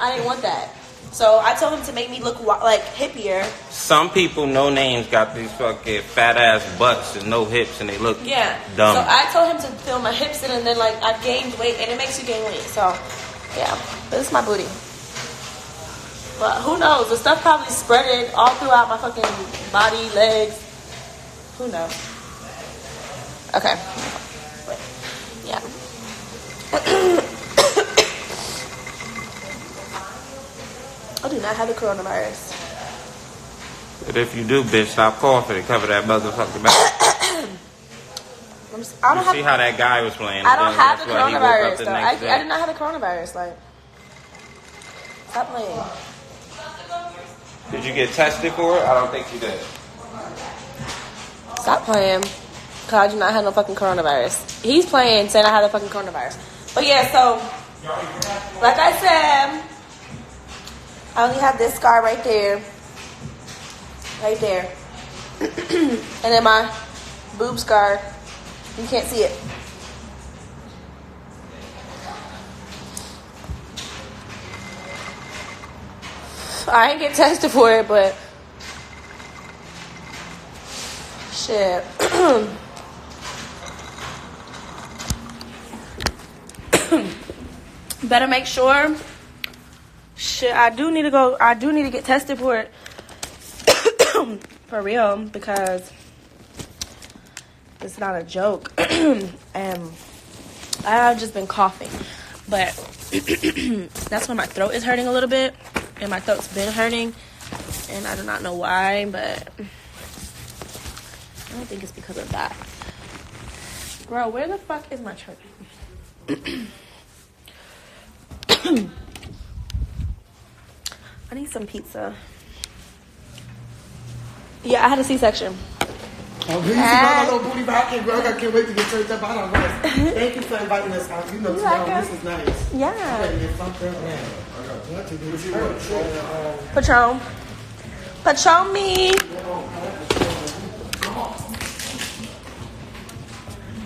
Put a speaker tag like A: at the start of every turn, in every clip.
A: I didn't want that. So I told him to make me look like hippier.
B: Some people, no names, got these fucking fat ass butts and no hips, and they look dumb.
A: So I told him to fill my hips in, and then like I gained weight, and it makes you gain weight. So yeah, this is my booty. But who knows? The stuff probably spread it all throughout my fucking body, legs. Who knows? Okay. Yeah. I do not have the coronavirus.
B: But if you do, bitch, stop coughing and cover that motherfucking mouth. You see how that guy was playing?
A: I don't have the coronavirus, though. I did not have the coronavirus. Like, stop playing.
B: Did you get tested for it? I don't think you did.
A: Stop playing. Because I do not have no fucking coronavirus. He's playing, saying I have the fucking coronavirus. But yeah, so, like I said, I only have this scar right there. Right there. And then my boob scar. You can't see it. I ain't get tested for it, but shit. Better make sure. Shit, I do need to get tested for it. For real, because it's not a joke. And I've just been coughing. But that's when my throat is hurting a little bit. And my throat's been hurting. And I do not know why, but I don't think it's because of that. Bro, where the fuck is my charger? I need some pizza. Yeah, I had a C-section.
C: Oh, please, my little booty back, girl. I can't wait to get turned up. I don't know. Thank you for inviting us out. You know, tomorrow, this is nice.
A: Yeah.
C: Patron.
A: Patron me.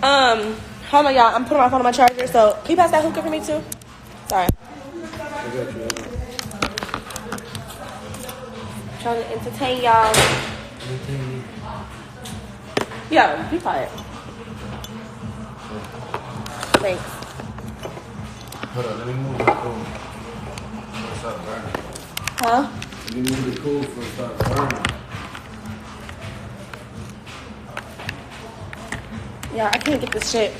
A: Hold on, y'all. I'm putting my phone on my charger. So, can you pass that hookah for me too? Sorry. Trying to entertain y'all. Yeah, be quiet. Thanks.
C: Hold on, let me move the cool. Start burning.
A: Huh?
C: Let me move the cool for start burning.
A: Yeah, I can't get this shit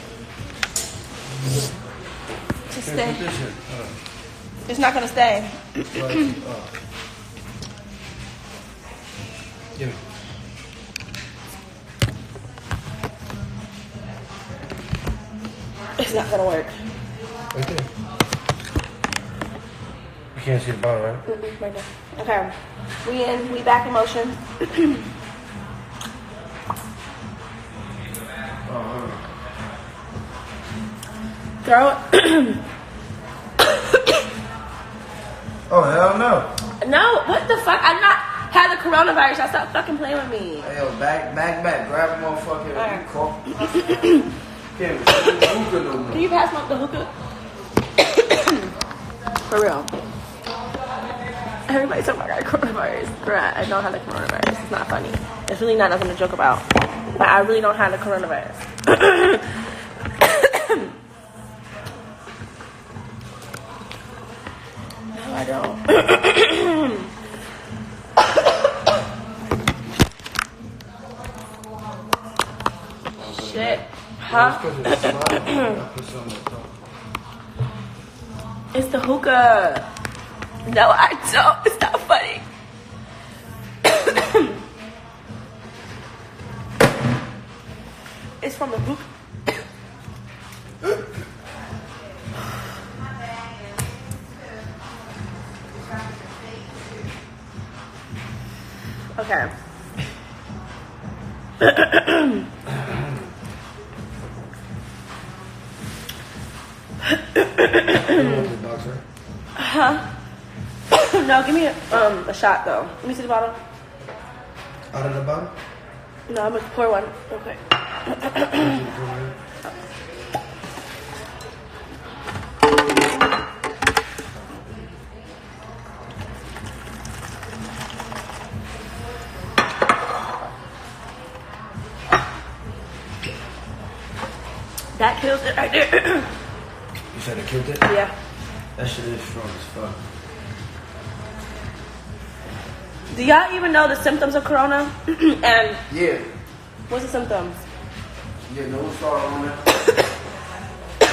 A: to stay. It's not gonna stay.
C: Give me.
A: It's not gonna work.
C: Right there. You can't see the bottom, right?
A: Mm-mm, right there. Okay. We back in motion. Throw it.
C: Oh, hell no.
A: No, what the fuck? I'm not had the coronavirus. Y'all stop fucking playing with me.
C: Hey, yo, back. Grab a motherfucker.
A: Right. Can you pass me the hookah? For real. Everybody's talking about I got coronavirus. Right, I don't have the coronavirus. It's not funny. It's really not nothing to joke about. But I really don't have the coronavirus. No, I don't. Shit. Huh? It's the hookah. No, I don't. It's not funny. It's from the hookah. Okay. Huh? No, give me a shot though. Let me see the bottle.
C: Out of the bottle?
A: No, I'm gonna pour one. Okay. That kills it right there.
C: You said it killed it?
A: Yeah.
C: That shit is strong as fuck.
A: Do y'all even know the symptoms of corona? And
C: Yeah.
A: what's the symptoms?
C: Yeah, no start on that. You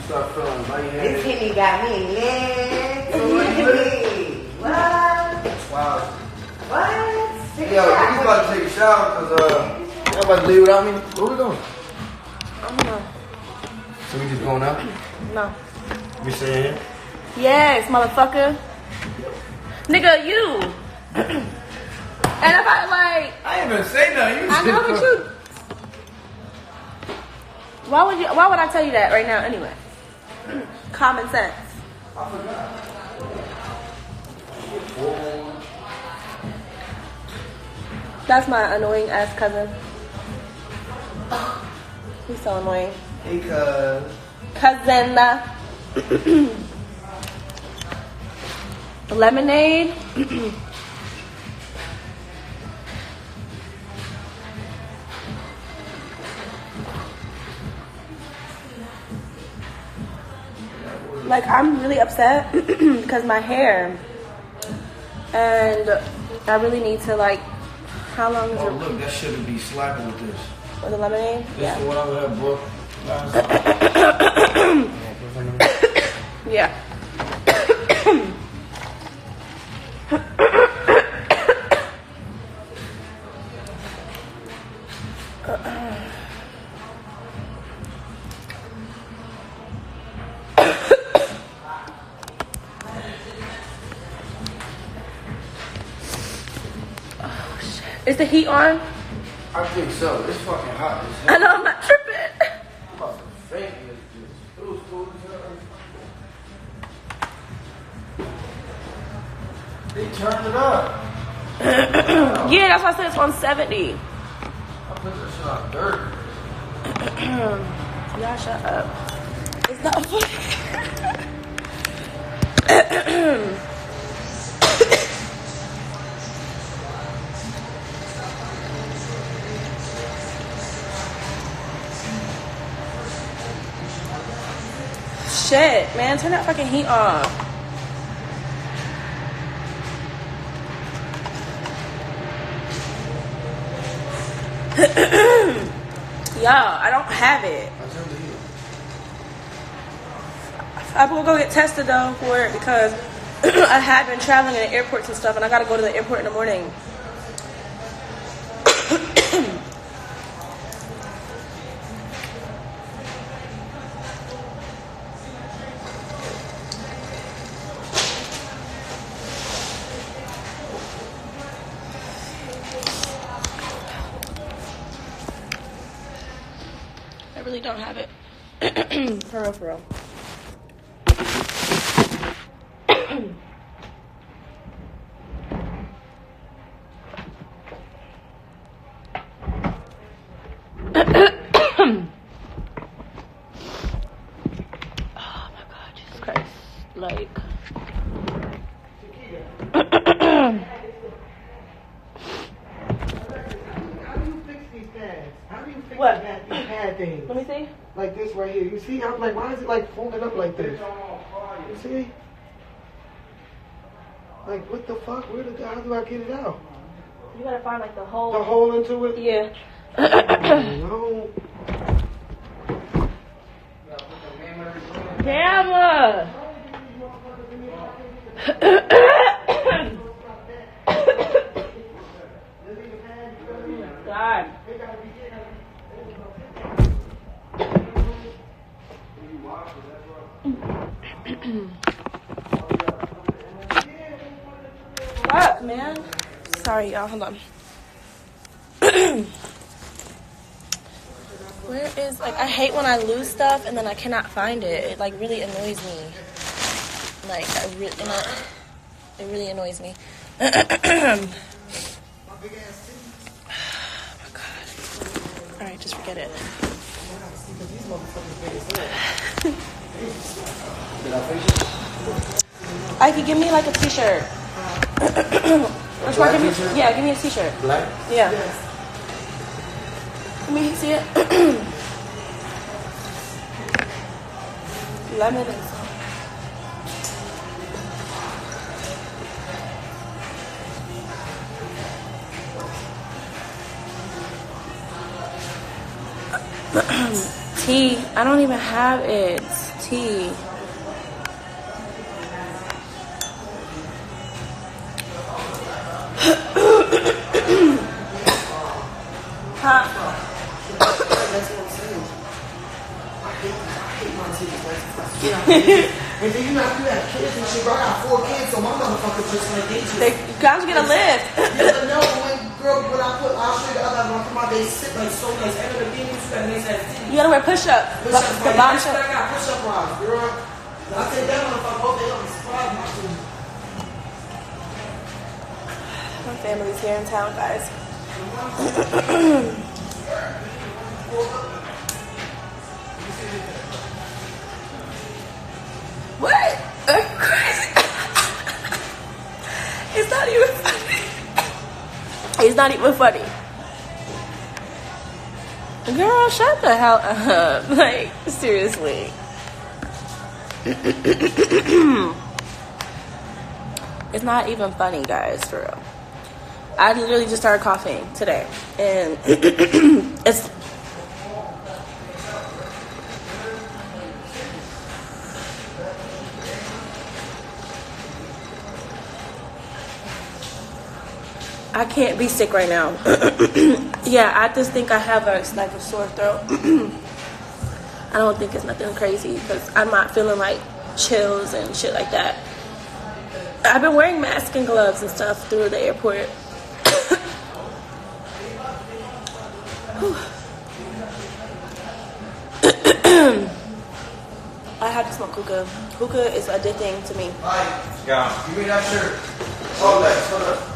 C: start feeling lightheaded.
D: This Henny got me lit. What?
C: Wow.
D: What?
C: Yo, you about to take a shower because you about to leave without me? Where we going?
A: I don't know.
C: So we just going out?
A: No.
C: We staying here?
A: Yes, motherfucker. Nigga, you. And if I like,
C: I ain't even say nothing. You
A: I know what you. Why would I tell you that right now anyway? Common sense.
C: I forgot.
A: That's my annoying ass cousin. He's so annoying.
C: Hey, cuz.
A: Cousin. Lemonade. Like, I'm really upset because my hair, and I really need to, like, how long is
C: Oh,
A: it?
C: look, that shouldn't be slapping with this.
A: With the lemonade?
C: This is what I would have brought last time.
A: Yeah. Is the heat on?
C: I think so. It's fucking hot.
A: I know, I'm not tripping.
C: I'm about to faint in this bitch. It was cool as hell. They turned it up.
A: Yeah, that's why I said it's on 70.
C: I put that shit on 30.
A: Y'all shut up. It's not funny. Shit, man, turn that fucking heat off. Yo, I don't have it.
C: I turned the heat.
A: I will go get tested though for it because I had been traveling in the airports and stuff, and I gotta go to the airport in the morning. I really don't have it. For real, for real. Oh my God, Jesus Christ. Like.
C: How do you fix these pads? How do you fix
A: What?
C: these pad things?
A: Let me see.
C: Like this right here. You see? I'm like, why is it like folded up like this? You see? Like, what the fuck? How do I get it out?
A: You gotta find like the whole.
C: The hole into it?
A: Yeah.
C: No.
A: Damn. God. Fuck, man. Sorry, y'all. Hold on. Where is, like, I hate when I lose stuff and then I cannot find it. It, like, really annoys me. Like, it really annoys me. Oh, my God. All right, just forget it. Ike, give me, like, a t-shirt. Which one? Yeah, give me a t-shirt.
C: Black?
A: Yeah. Let me see it. Lemon is. Tea. I don't even have it. Tea. Huh?
C: And then you know, you have kids and shit, bro. I got 4 kids, so my motherfucker just like they just.
A: You guys get a lift.
C: Yeah, no, when I put, I'll show you the other one. Come on, they sit like so nice. And the thing is that nice ass titties.
A: You gotta wear push-up. The bomb shot.
C: I got push-up rods, girl. I take that motherfucker, both they on the spot.
A: My family's here in town, guys. What? Crazy. It's not even funny. It's not even funny. Girl, shut the hell up. Like, seriously. It's not even funny, guys, for real. I literally just started coughing today. And it's... I can't be sick right now. Yeah, I just think I have a sore throat. I don't think it's nothing crazy because I'm not feeling like chills and shit like that. I've been wearing masks and gloves and stuff through the airport. I have to smoke hookah. Hookah is addicting to me.
B: Yeah.
C: Give me that shirt. Hold up.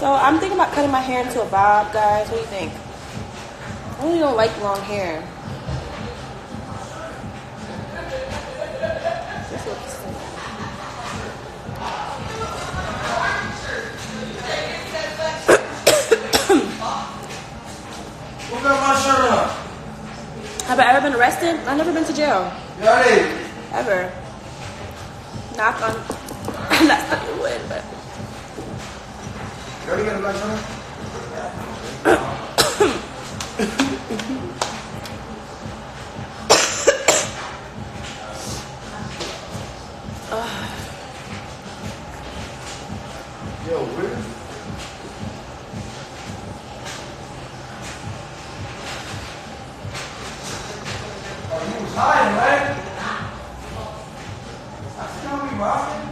A: So I'm thinking about cutting my hair into a bob, guys. What do you think? I really don't like long hair. This looks
C: Who got my shirt on?
A: Have I ever been arrested? I've never been to jail.
C: Daddy.
A: Ever. Knock on. That's not your wood, but.
C: You already got a black shirt on? Yo, where? Oh, you was hiding, right? I still be rocking.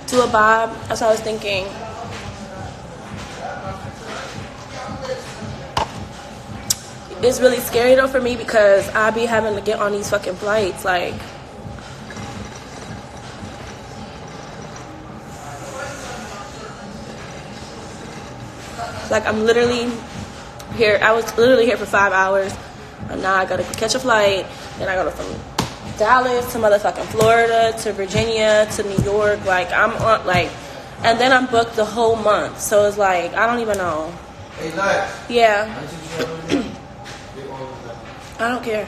A: To a bob, that's what I was thinking. It's really scary though for me because I be having to get on these fucking flights. Like I'm literally here. I was literally here for 5 hours, and now I gotta catch a flight. Then I go from Dallas to motherfucking Florida to Virginia to New York. Like I'm on and then I'm booked the whole month. So it's like I don't even know.
C: Hey, Lex.
A: Yeah. I don't care.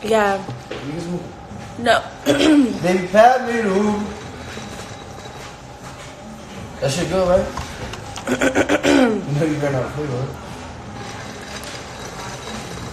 A: Yeah. No.
C: Baby, pat me the hoop. That shit good, right? You know you ran out of flavor.